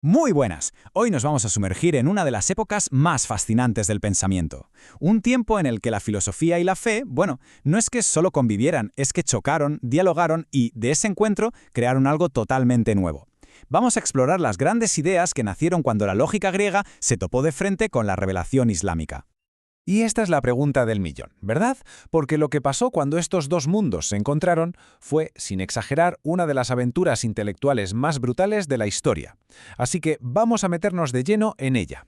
Muy buenas. Hoy nos vamos a sumergir en una de las épocas más fascinantes del pensamiento. Un tiempo en el que la filosofía y la fe, no es que solo convivieran, es que chocaron, dialogaron y, de ese encuentro, crearon algo totalmente nuevo. Vamos a explorar las grandes ideas que nacieron cuando la lógica griega se topó de frente con la revelación islámica. Y esta es la pregunta del millón, ¿verdad? Porque lo que pasó cuando estos dos mundos se encontraron fue, sin exagerar, una de las aventuras intelectuales más brutales de la historia. Así que vamos a meternos de lleno en ella.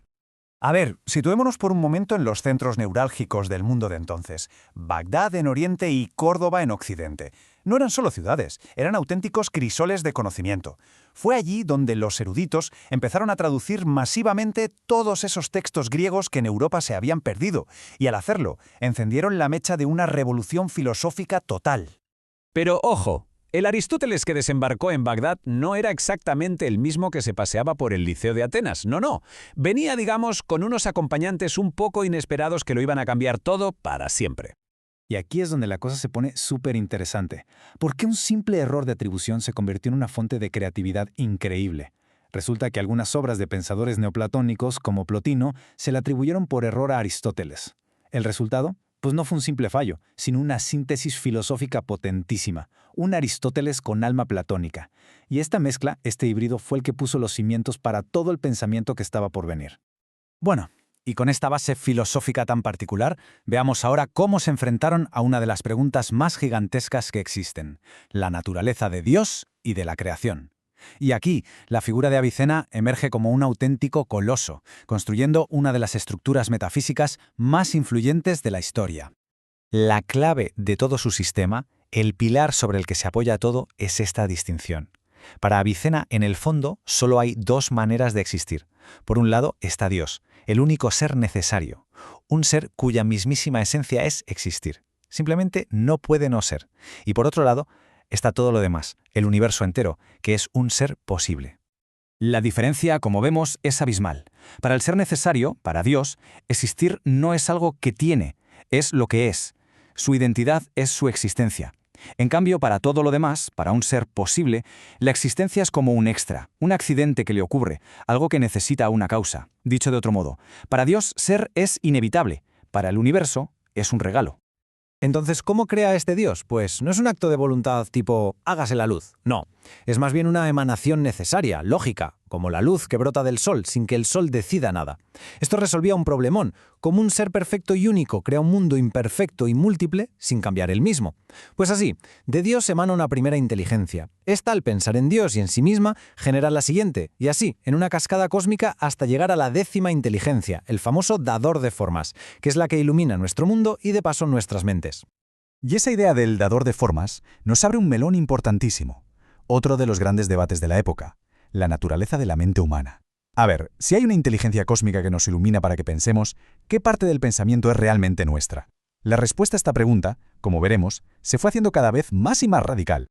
A ver, situémonos por un momento en los centros neurálgicos del mundo de entonces. Bagdad en Oriente y Córdoba en Occidente. No eran solo ciudades, eran auténticos crisoles de conocimiento. Fue allí donde los eruditos empezaron a traducir masivamente todos esos textos griegos que en Europa se habían perdido, y al hacerlo, encendieron la mecha de una revolución filosófica total. Pero ojo, el Aristóteles que desembarcó en Bagdad no era exactamente el mismo que se paseaba por el Liceo de Atenas, no. Venía, digamos, con unos acompañantes un poco inesperados que lo iban a cambiar todo para siempre. Y aquí es donde la cosa se pone súper interesante. ¿Por qué un simple error de atribución se convirtió en una fuente de creatividad increíble? Resulta que algunas obras de pensadores neoplatónicos, como Plotino, se le atribuyeron por error a Aristóteles. ¿El resultado? Pues no fue un simple fallo, sino una síntesis filosófica potentísima, un Aristóteles con alma platónica. Y esta mezcla, este híbrido, fue el que puso los cimientos para todo el pensamiento que estaba por venir. Bueno, y con esta base filosófica tan particular, veamos ahora cómo se enfrentaron a una de las preguntas más gigantescas que existen, la naturaleza de Dios y de la creación. Y aquí, la figura de Avicena emerge como un auténtico coloso, construyendo una de las estructuras metafísicas más influyentes de la historia. La clave de todo su sistema, el pilar sobre el que se apoya todo, es esta distinción. Para Avicena, en el fondo, solo hay dos maneras de existir. Por un lado está Dios, el único ser necesario, un ser cuya mismísima esencia es existir. Simplemente no puede no ser. Y por otro lado, está todo lo demás, el universo entero, que es un ser posible. La diferencia, como vemos, es abismal. Para el ser necesario, para Dios, existir no es algo que tiene, es lo que es. Su identidad es su existencia. En cambio, para todo lo demás, para un ser posible, la existencia es como un extra, un accidente que le ocurre, algo que necesita una causa. Dicho de otro modo, para Dios ser es inevitable, para el universo es un regalo. Entonces, ¿cómo crea este Dios? Pues no es un acto de voluntad tipo hágase la luz, no. Es más bien una emanación necesaria, lógica, como la luz que brota del sol sin que el sol decida nada. Esto resolvía un problemón. Como un ser perfecto y único crea un mundo imperfecto y múltiple sin cambiar el mismo. Pues así, de Dios emana una primera inteligencia. Esta, al pensar en Dios y en sí misma, genera la siguiente, y así, en una cascada cósmica hasta llegar a la décima inteligencia, el famoso dador de formas, que es la que ilumina nuestro mundo y de paso nuestras mentes. Y esa idea del dador de formas nos abre un melón importantísimo. Otro de los grandes debates de la época, la naturaleza de la mente humana. A ver, si hay una inteligencia cósmica que nos ilumina para que pensemos, ¿qué parte del pensamiento es realmente nuestra? La respuesta a esta pregunta, como veremos, se fue haciendo cada vez más y más radical.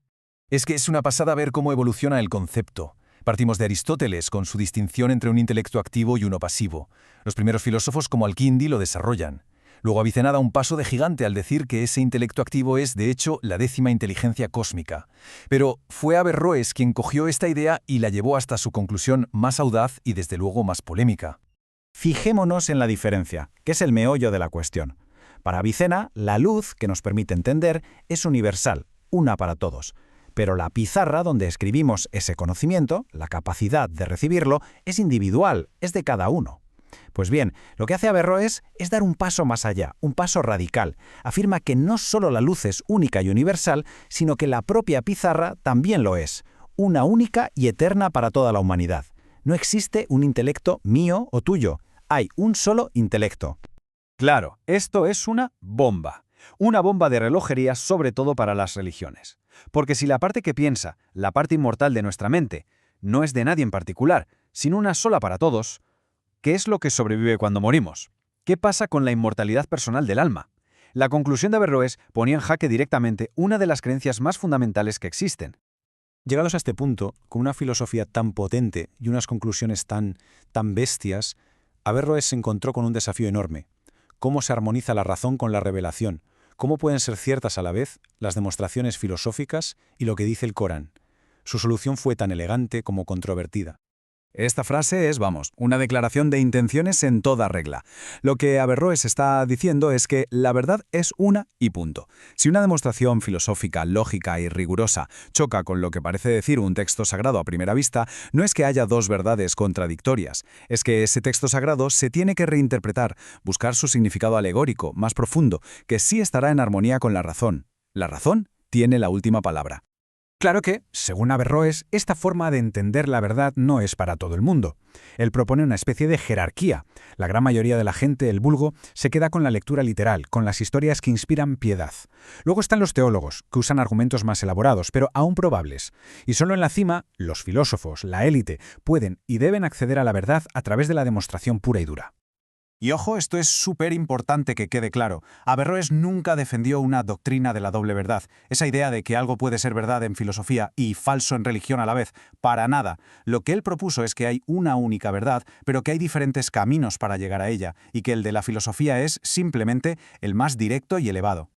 Es que es una pasada ver cómo evoluciona el concepto. Partimos de Aristóteles, con su distinción entre un intelecto activo y uno pasivo. Los primeros filósofos como Al-Kindi lo desarrollan. Luego Avicena da un paso de gigante al decir que ese intelecto activo es, de hecho, la décima inteligencia cósmica. Pero fue Averroes quien cogió esta idea y la llevó hasta su conclusión más audaz y, desde luego, más polémica. Fijémonos en la diferencia, que es el meollo de la cuestión. Para Avicena, la luz, que nos permite entender, es universal, una para todos. Pero la pizarra donde escribimos ese conocimiento, la capacidad de recibirlo, es individual, es de cada uno. Pues bien, lo que hace Averroes es dar un paso más allá, un paso radical. Afirma que no solo la luz es única y universal, sino que la propia pizarra también lo es, una única y eterna para toda la humanidad. No existe un intelecto mío o tuyo, hay un solo intelecto. Claro, esto es una bomba de relojería sobre todo para las religiones. Porque si la parte que piensa, la parte inmortal de nuestra mente, no es de nadie en particular, sino una sola para todos, ¿qué es lo que sobrevive cuando morimos? ¿Qué pasa con la inmortalidad personal del alma? La conclusión de Averroes ponía en jaque directamente una de las creencias más fundamentales que existen. Llegados a este punto, con una filosofía tan potente y unas conclusiones tan bestias, Averroes se encontró con un desafío enorme. ¿Cómo se armoniza la razón con la revelación? ¿Cómo pueden ser ciertas a la vez las demostraciones filosóficas y lo que dice el Corán? Su solución fue tan elegante como controvertida. Esta frase es, vamos, una declaración de intenciones en toda regla. Lo que Averroes está diciendo es que la verdad es una y punto. Si una demostración filosófica, lógica y rigurosa choca con lo que parece decir un texto sagrado a primera vista, no es que haya dos verdades contradictorias, es que ese texto sagrado se tiene que reinterpretar, buscar su significado alegórico, más profundo, que sí estará en armonía con la razón. La razón tiene la última palabra. Claro que, según Averroes, esta forma de entender la verdad no es para todo el mundo. Él propone una especie de jerarquía. La gran mayoría de la gente, el vulgo, se queda con la lectura literal, con las historias que inspiran piedad. Luego están los teólogos, que usan argumentos más elaborados, pero aún probables. Y solo en la cima, los filósofos, la élite, pueden y deben acceder a la verdad a través de la demostración pura y dura. Y ojo, esto es súper importante que quede claro. Averroes nunca defendió una doctrina de la doble verdad. Esa idea de que algo puede ser verdad en filosofía y falso en religión a la vez. Para nada. Lo que él propuso es que hay una única verdad, pero que hay diferentes caminos para llegar a ella, y que el de la filosofía es, simplemente, el más directo y elevado.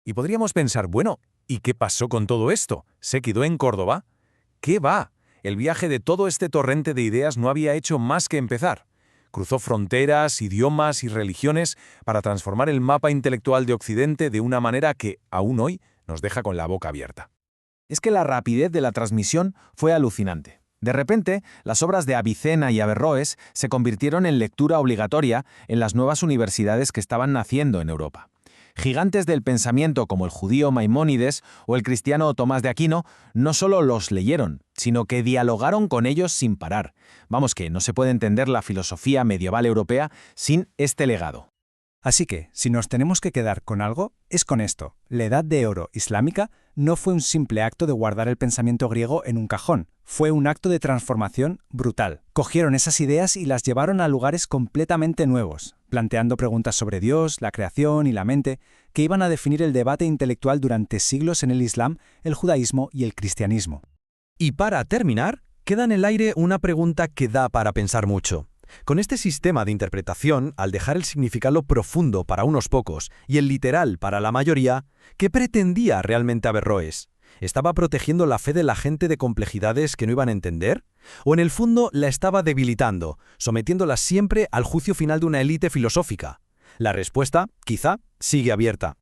Y podríamos pensar, bueno, ¿y qué pasó con todo esto? ¿Se quedó en Córdoba? ¿Qué va? El viaje de todo este torrente de ideas no había hecho más que empezar. Cruzó fronteras, idiomas y religiones para transformar el mapa intelectual de Occidente de una manera que, aún hoy, nos deja con la boca abierta. Es que la rapidez de la transmisión fue alucinante. De repente, las obras de Avicena y Averroes se convirtieron en lectura obligatoria en las nuevas universidades que estaban naciendo en Europa. Gigantes del pensamiento como el judío Maimónides o el cristiano Tomás de Aquino no solo los leyeron, sino que dialogaron con ellos sin parar. Vamos, que no se puede entender la filosofía medieval europea sin este legado. Así que, si nos tenemos que quedar con algo, es con esto. La Edad de Oro islámica no fue un simple acto de guardar el pensamiento griego en un cajón. Fue un acto de transformación brutal. Cogieron esas ideas y las llevaron a lugares completamente nuevos, planteando preguntas sobre Dios, la creación y la mente, que iban a definir el debate intelectual durante siglos en el Islam, el judaísmo y el cristianismo. Y para terminar, queda en el aire una pregunta que da para pensar mucho. Con este sistema de interpretación, al dejar el significado profundo para unos pocos y el literal para la mayoría, ¿qué pretendía realmente Averroes? ¿Estaba protegiendo la fe de la gente de complejidades que no iban a entender? ¿O en el fondo la estaba debilitando, sometiéndola siempre al juicio final de una élite filosófica? La respuesta, quizá, sigue abierta.